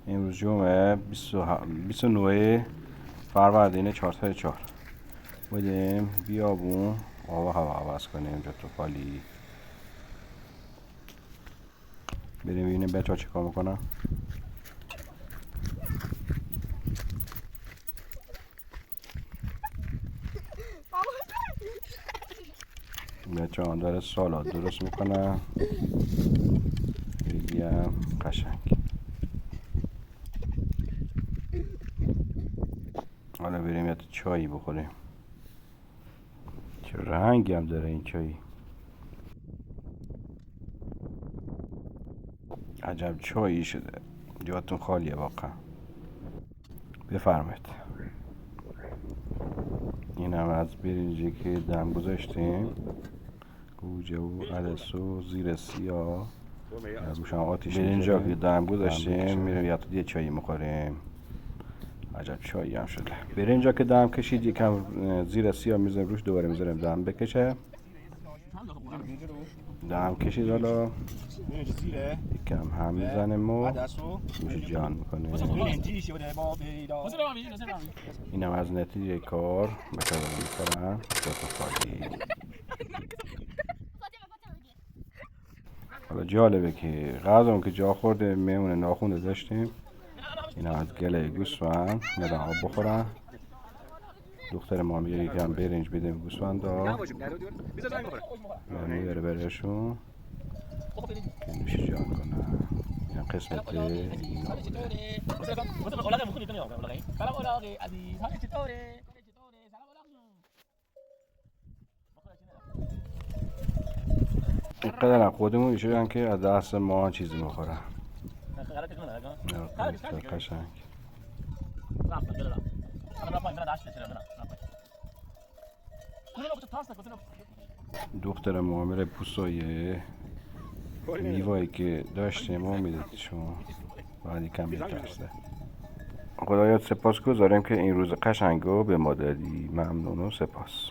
امروز جمعه 29 فروردین 4/4 بودیم بیابون آب و هوا عوض کنیم اینجا تو خالی. بریم ببینیم بچه ها چه کار میکنن. بچه ها داره سالاد درست میکنن، خیلی هم قشنگ. حالا بریم یه چایی بخوریم. چه رنگی هم داره این چایی، عجب چایی شده. جاتون خالیه واقعا. بفرمایید. این هم از برنجی که دم گذاشتیم، گوجه و عدس و زیر سیاه روش هم آتیش برنجا که دم گذاشتیم. میریم یه چایی میخوریم. عجب چایی هم شده. برنجا که دم کشید یکم زیر سیاه میذاریم روش، دوباره میذاریم دم بکشه. دم کشید حالا یکم هم میزنیم و روش جان میکنیم. اینم از نتیجه کار بچه ها میکنن. جاتو خالی. حالا جالبه که غذا که جا خورده میمونه ناخونه داشتیم. اینا از گله گوسفند میرن آب بخورن. دختر ما میگه یکم برنج بدیم گوسفندا میبره برشون که نوش جان کنن. این قسمت اینا اینقدر خودمون شدن که از دست ما چیزی میخورن. قشنگ. دختر ما میره پوستای میوایی که داشتیم و میده شما بعد یکم میترسه. خدایا سپاس گذاریم که این روز قشنگو به ما دادی. ممنون و سپاس.